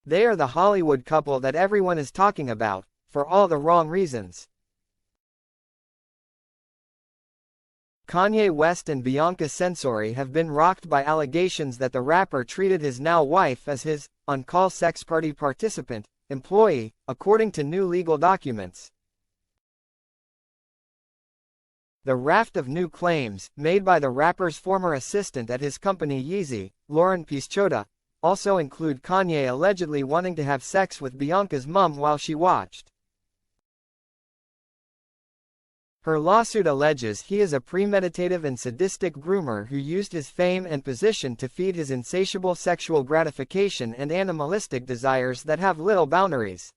They are the Hollywood couple that everyone is talking about, for all the wrong reasons. Kanye West and Bianca Censori have been rocked by allegations that the rapper treated his now-wife as his on-call sex party participant, employee, according to new legal documents. The raft of new claims, made by the rapper's former assistant at his company Yeezy, Lauren Pisciotta, also include Kanye allegedly wanting to have sex with Bianca's mom while she watched. Her lawsuit alleges he is a premeditative and sadistic groomer who used his fame and position to feed his insatiable sexual gratification and animalistic desires that have little boundaries.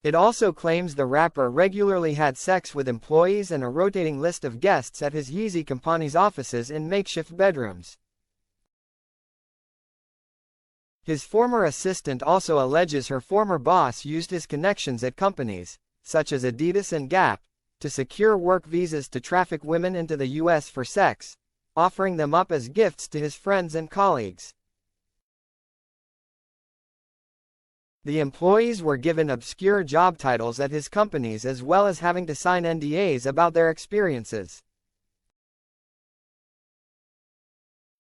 It also claims the rapper regularly had sex with employees and a rotating list of guests at his Yeezy company's offices in makeshift bedrooms. His former assistant also alleges her former boss used his connections at companies, such as Adidas and Gap, to secure work visas to traffic women into the U.S. for sex, offering them up as gifts to his friends and colleagues. The employees were given obscure job titles at his companies as well as having to sign NDAs about their experiences.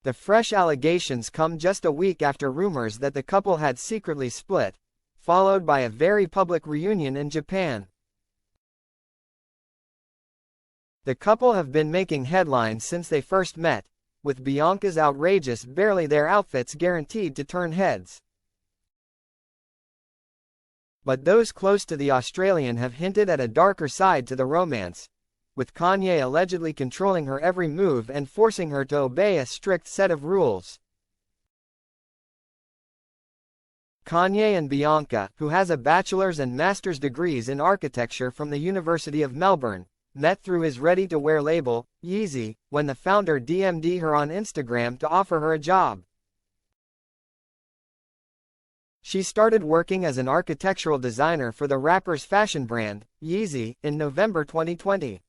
The fresh allegations come just a week after rumors that the couple had secretly split, followed by a very public reunion in Japan. The couple have been making headlines since they first met, with Bianca's outrageous barely there outfits guaranteed to turn heads. But those close to the Australian have hinted at a darker side to the romance, with Kanye allegedly controlling her every move and forcing her to obey a strict set of rules. Kanye and Bianca, who has a bachelor's and master's degrees in architecture from the University of Melbourne, met through his ready-to-wear label, Yeezy, when the founder DM'd her on Instagram to offer her a job. She started working as an architectural designer for the rapper's fashion brand, Yeezy, in November 2020.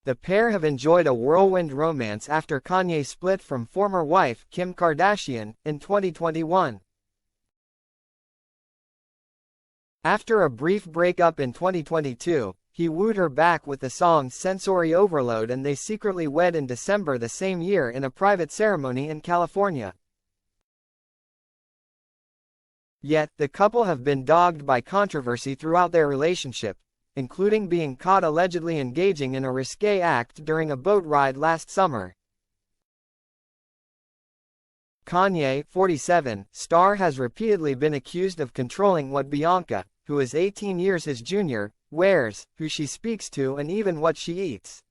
The pair have enjoyed a whirlwind romance after Kanye split from former wife Kim Kardashian in 2021. After a brief breakup in 2022, he wooed her back with the song Sensory Overload, and they secretly wed in December the same year in a private ceremony in California. Yet, the couple have been dogged by controversy throughout their relationship, including being caught allegedly engaging in a risque act during a boat ride last summer. Kanye, 47, star has repeatedly been accused of controlling what Bianca, who is 18 years his junior, wears, who she speaks to, and even what she eats.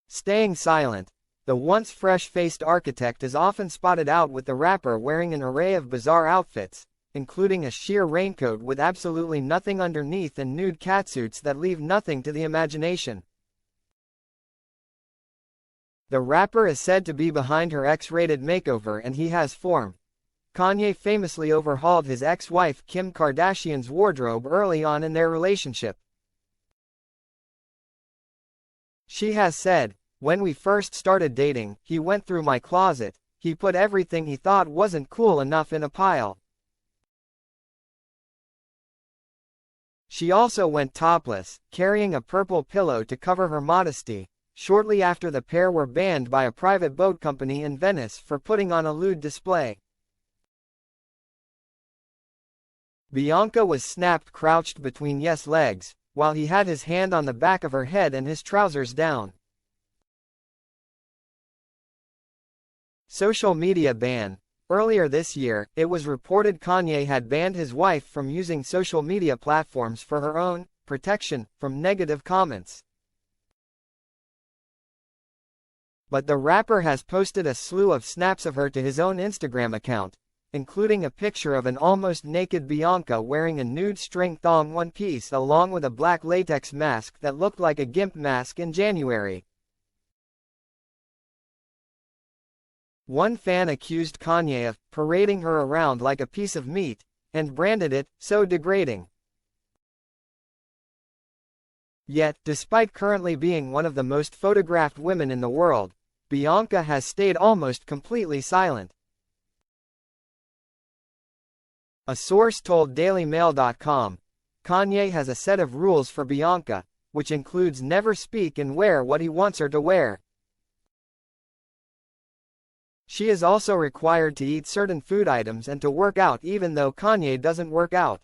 Staying silent, the once fresh-faced architect is often spotted out with the rapper wearing an array of bizarre outfits, including a sheer raincoat with absolutely nothing underneath and nude catsuits that leave nothing to the imagination. The rapper is said to be behind her X-rated makeover, and he has form. Kanye famously overhauled his ex-wife Kim Kardashian's wardrobe early on in their relationship. She has said, "When we first started dating, he went through my closet, he put everything he thought wasn't cool enough in a pile." She also went topless, carrying a purple pillow to cover her modesty, shortly after the pair were banned by a private boat company in Venice for putting on a lewd display. Bianca was snapped crouched between Yes' legs, while he had his hand on the back of her head and his trousers down. Social media ban. Earlier this year, it was reported Kanye had banned his wife from using social media platforms for her own protection from negative comments. But the rapper has posted a slew of snaps of her to his own Instagram account, including a picture of an almost naked Bianca wearing a nude string thong one-piece along with a black latex mask that looked like a gimp mask in January. One fan accused Kanye of parading her around like a piece of meat, and branded it so degrading. Yet, despite currently being one of the most photographed women in the world, Bianca has stayed almost completely silent. A source told DailyMail.com, Kanye has a set of rules for Bianca, which includes never speak and wear what he wants her to wear. She is also required to eat certain food items and to work out even though Kanye doesn't work out.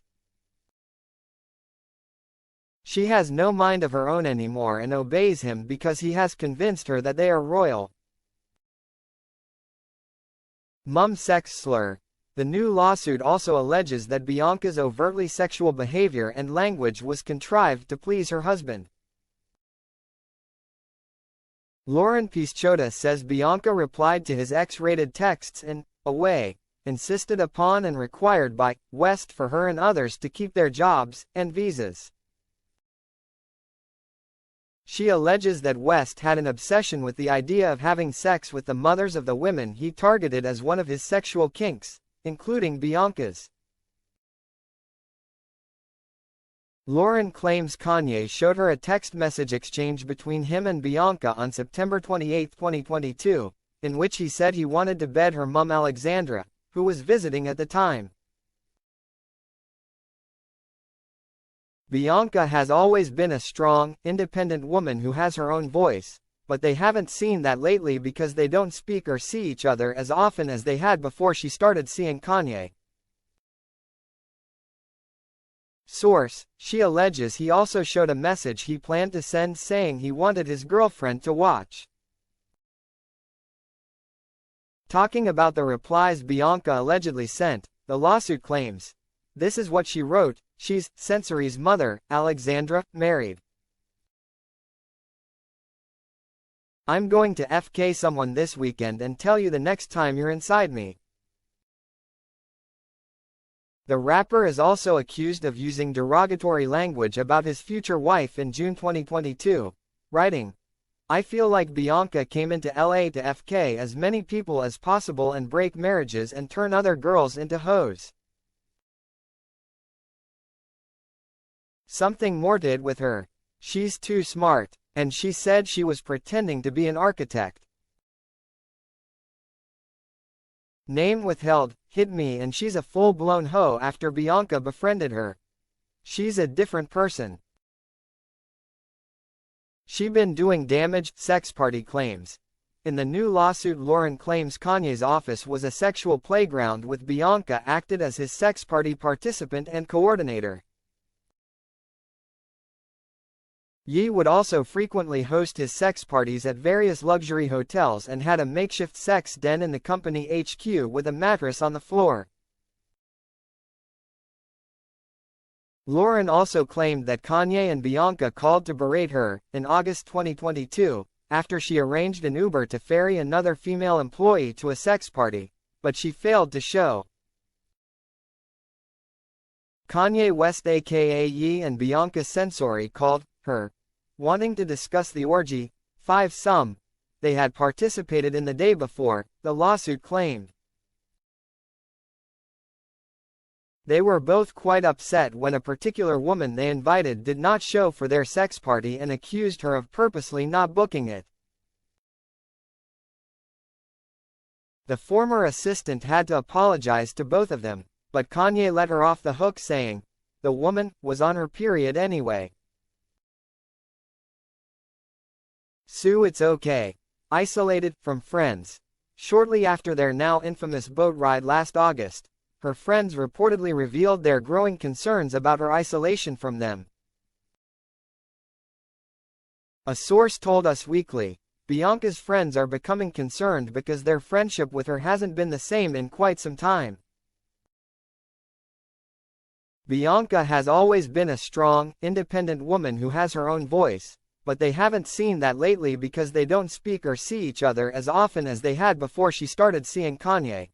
She has no mind of her own anymore and obeys him because he has convinced her that they are royal. Mum sex slur. The new lawsuit also alleges that Bianca's overtly sexual behavior and language was contrived to please her husband. Lauren Pisciotta says Bianca replied to his X-rated texts in a way insisted upon and required by West for her and others to keep their jobs and visas. She alleges that West had an obsession with the idea of having sex with the mothers of the women he targeted as one of his sexual kinks, including Bianca's. Lauren claims Kanye showed her a text message exchange between him and Bianca on September 28, 2022, in which he said he wanted to bed her mum Alexandra, who was visiting at the time. Bianca has always been a strong, independent woman who has her own voice, but they haven't seen that lately because they don't speak or see each other as often as they had before she started seeing Kanye. Source: she alleges he also showed a message he planned to send saying he wanted his girlfriend to watch. Talking about the replies Bianca allegedly sent, the lawsuit claims, "This is what she wrote, she's Censori's mother, Alexandra, married. I'm going to FK someone this weekend and tell you the next time you're inside me." The rapper is also accused of using derogatory language about his future wife in June 2022, writing, "I feel like Bianca came into LA to FK as many people as possible and break marriages and turn other girls into hoes. Something more did with her. She's too smart, and she said she was pretending to be an architect. Name withheld, hit me and she's a full-blown hoe after Bianca befriended her. She's a different person. She been doing damage," sex party claims. In the new lawsuit, Lauren claims Kanye's office was a sexual playground with Bianca acted as his sex party participant and coordinator. Ye would also frequently host his sex parties at various luxury hotels and had a makeshift sex den in the company HQ with a mattress on the floor. Lauren also claimed that Kanye and Bianca called to berate her, in August 2022, after she arranged an Uber to ferry another female employee to a sex party, but she failed to show. Kanye West aka Ye and Bianca Censori called her, wanting to discuss the orgy, 5-some, they had participated in the day before, the lawsuit claimed. They were both quite upset when a particular woman they invited did not show for their sex party and accused her of purposely not booking it. The former assistant had to apologize to both of them, but Kanye let her off the hook saying, the woman was on her period anyway. Sue, it's okay. Isolated from friends. Shortly after their now infamous boat ride last August, her friends reportedly revealed their growing concerns about her isolation from them. A source told Us Weekly, Bianca's friends are becoming concerned because their friendship with her hasn't been the same in quite some time. Bianca has always been a strong, independent woman who has her own voice, but they haven't seen that lately because they don't speak or see each other as often as they had before she started seeing Kanye.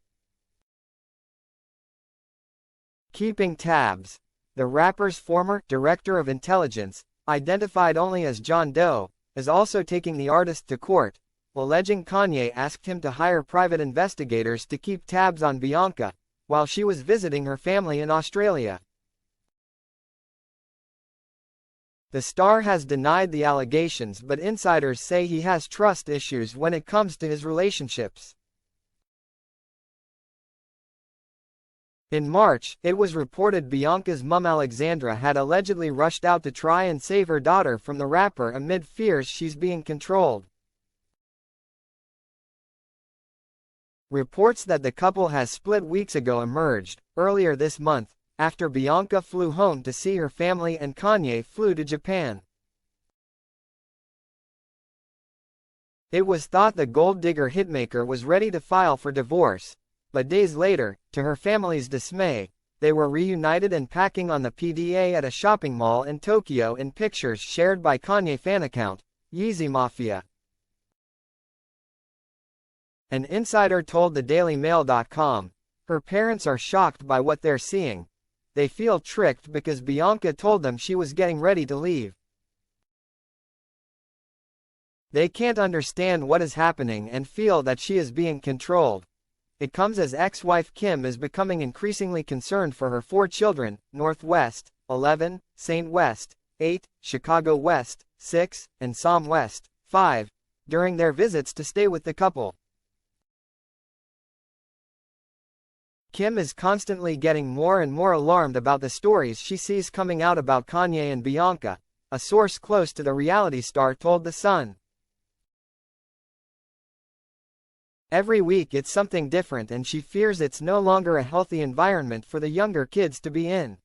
Keeping tabs. The rapper's former director of intelligence, identified only as John Doe, is also taking the artist to court, alleging Kanye asked him to hire private investigators to keep tabs on Bianca while she was visiting her family in Australia. The star has denied the allegations, but insiders say he has trust issues when it comes to his relationships. In March, it was reported Bianca's mum Alexandra had allegedly rushed out to try and save her daughter from the rapper amid fears she's being controlled. Reports that the couple has split weeks ago emerged, earlier this month, after Bianca flew home to see her family and Kanye flew to Japan. It was thought the gold digger hitmaker was ready to file for divorce, but days later, to her family's dismay, they were reunited and packing on the PDA at a shopping mall in Tokyo in pictures shared by Kanye fan account, Yeezy Mafia. An insider told the DailyMail.com, "Her parents are shocked by what they're seeing. They feel tricked because Bianca told them she was getting ready to leave. They can't understand what is happening and feel that she is being controlled." It comes as ex-wife Kim is becoming increasingly concerned for her 4 children, Northwest, 11, St. West, 8, Chicago West, 6, and Som West, 5, during their visits to stay with the couple. Kim is constantly getting more and more alarmed about the stories she sees coming out about Kanye and Bianca, a source close to the reality star told The Sun. "Every week it's something different and she fears it's no longer a healthy environment for the younger kids to be in.